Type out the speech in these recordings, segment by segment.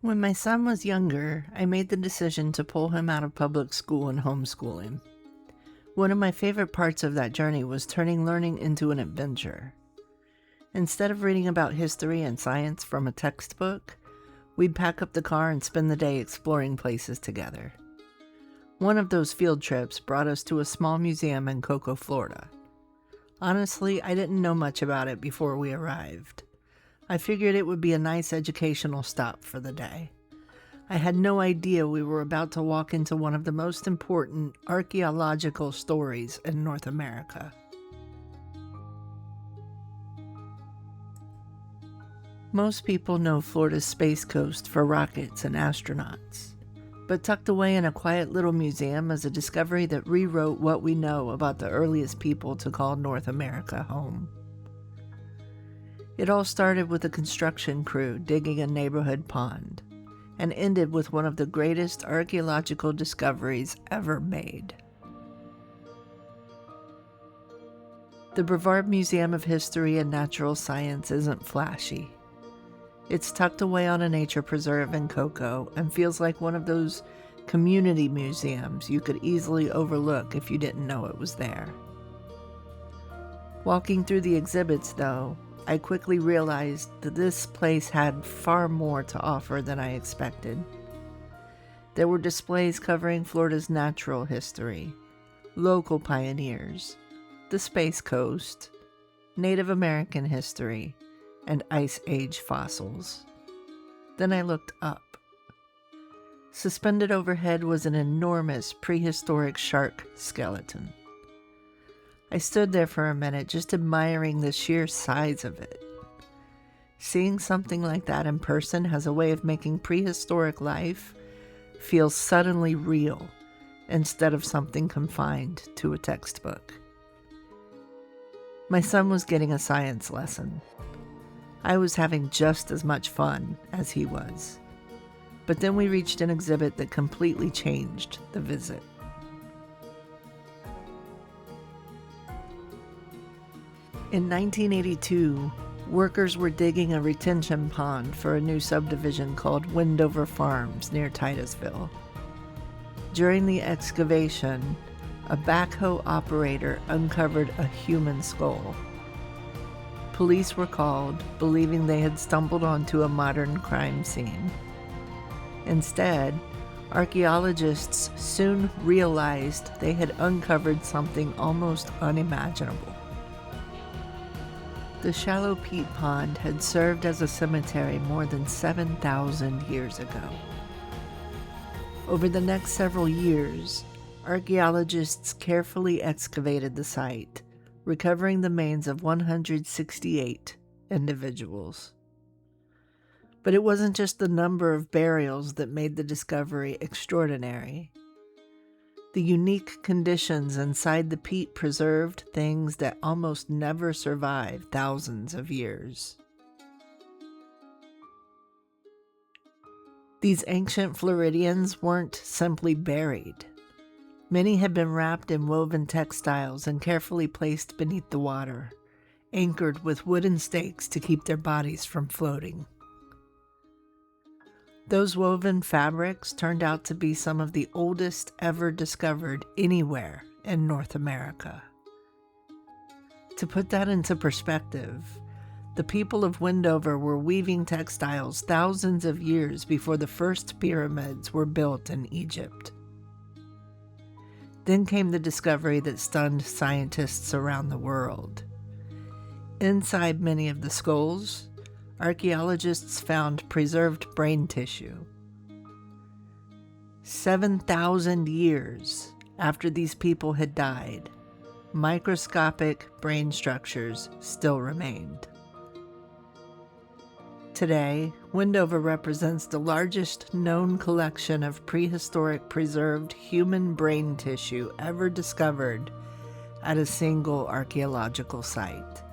When my son was younger, I made the decision to pull him out of public school and homeschool him. One of my favorite parts of that journey was turning learning into an adventure. Instead of reading about history and science from a textbook, we'd pack up the car and spend the day exploring places together. One of those field trips brought us to a small museum in Cocoa, Florida. Honestly, I didn't know much about it before we arrived. I figured it would be a nice educational stop for the day. I had no idea we were about to walk into one of the most important archaeological stories in North America. Most people know Florida's Space Coast for rockets and astronauts, but tucked away in a quiet little museum is a discovery that rewrote what we know about the earliest people to call North America home. It all started with a construction crew digging a neighborhood pond, and ended with one of the greatest archaeological discoveries ever made. The Brevard Museum of History and Natural Science isn't flashy. It's tucked away on a nature preserve in Cocoa and feels like one of those community museums you could easily overlook if you didn't know it was there. Walking through the exhibits, though, I quickly realized that this place had far more to offer than I expected. There were displays covering Florida's natural history, local pioneers, the Space Coast, Native American history, and Ice Age fossils. Then I looked up. Suspended overhead was an enormous prehistoric shark skeleton. I stood there for a minute just admiring the sheer size of it. Seeing something like that in person has a way of making prehistoric life feel suddenly real instead of something confined to a textbook. My son was getting a science lesson. I was having just as much fun as he was. But then we reached an exhibit that completely changed the visit. In 1982, workers were digging a retention pond for a new subdivision called Windover Farms near Titusville. During the excavation, a backhoe operator uncovered a human skull. Police were called, believing they had stumbled onto a modern crime scene. Instead, archaeologists soon realized they had uncovered something almost unimaginable. The shallow peat pond had served as a cemetery more than 7,000 years ago. Over the next several years, archaeologists carefully excavated the site, recovering the remains of 168 individuals. But it wasn't just the number of burials that made the discovery extraordinary. The unique conditions inside the peat preserved things that almost never survived thousands of years. These ancient Floridians weren't simply buried. Many had been wrapped in woven textiles and carefully placed beneath the water, anchored with wooden stakes to keep their bodies from floating. Those woven fabrics turned out to be some of the oldest ever discovered anywhere in North America. To put that into perspective, the people of Windover were weaving textiles thousands of years before the first pyramids were built in Egypt. Then came the discovery that stunned scientists around the world. Inside many of the skulls, archaeologists found preserved brain tissue. 7,000 years after these people had died, microscopic brain structures still remained. Today, Windover represents the largest known collection of prehistoric preserved human brain tissue ever discovered at a single archaeological site.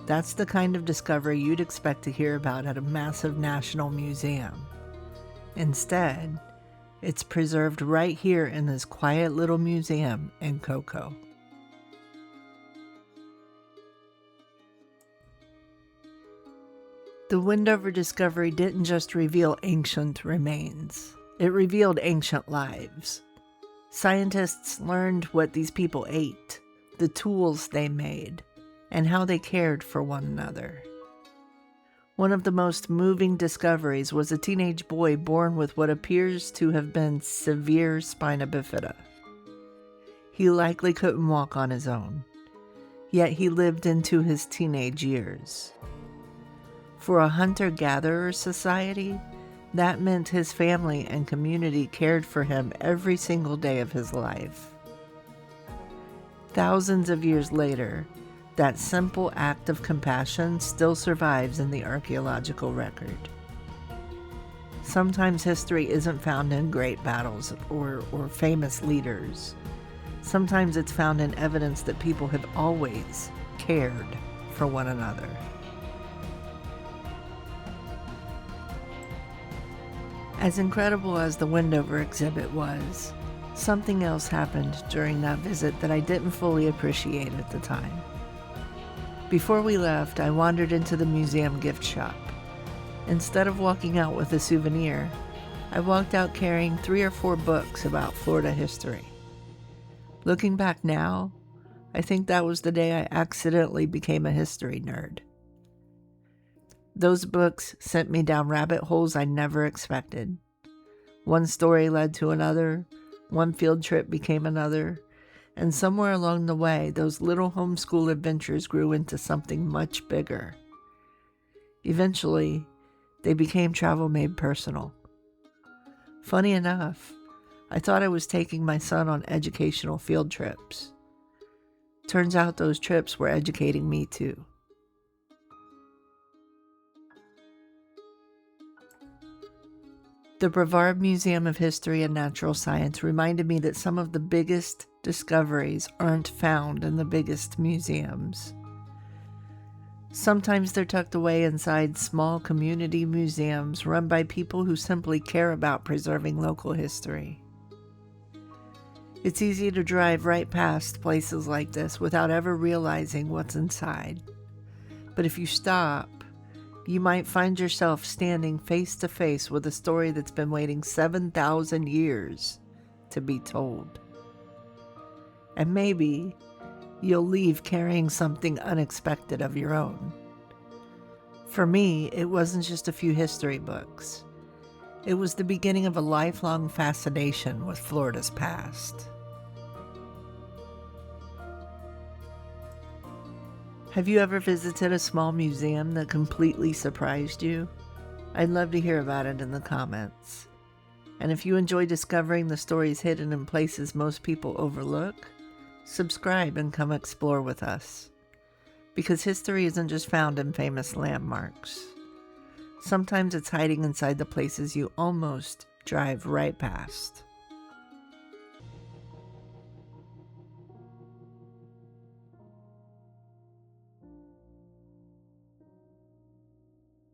That's the kind of discovery you'd expect to hear about at a massive national museum. Instead, it's preserved right here in this quiet little museum in Cocoa. The Windover discovery didn't just reveal ancient remains, it revealed ancient lives. Scientists learned what these people ate, the tools they made, and how they cared for one another. One of the most moving discoveries was a teenage boy born with what appears to have been severe spina bifida. He likely couldn't walk on his own, yet he lived into his teenage years. For a hunter-gatherer society, that meant his family and community cared for him every single day of his life. Thousands of years later, that simple act of compassion still survives in the archaeological record. Sometimes history isn't found in great battles or famous leaders. Sometimes it's found in evidence that people have always cared for one another. As incredible as the Windover exhibit was, something else happened during that visit that I didn't fully appreciate at the time. Before we left, I wandered into the museum gift shop. Instead of walking out with a souvenir, I walked out carrying 3 or 4 books about Florida history. Looking back now, I think that was the day I accidentally became a history nerd. Those books sent me down rabbit holes I never expected. One story led to another, one field trip became another, and somewhere along the way, those little homeschool adventures grew into something much bigger. Eventually, they became travel made personal. Funny enough, I thought I was taking my son on educational field trips. Turns out those trips were educating me too. The Brevard Museum of History and Natural Science reminded me that some of the biggest discoveries aren't found in the biggest museums. Sometimes they're tucked away inside small community museums run by people who simply care about preserving local history. It's easy to drive right past places like this without ever realizing what's inside. But if you stop, you might find yourself standing face to face with a story that's been waiting 7,000 years to be told. And maybe you'll leave carrying something unexpected of your own. For me, it wasn't just a few history books. It was the beginning of a lifelong fascination with Florida's past. Have you ever visited a small museum that completely surprised you? I'd love to hear about it in the comments. And if you enjoy discovering the stories hidden in places most people overlook, subscribe and come explore with us. Because history isn't just found in famous landmarks. Sometimes it's hiding inside the places you almost drive right past.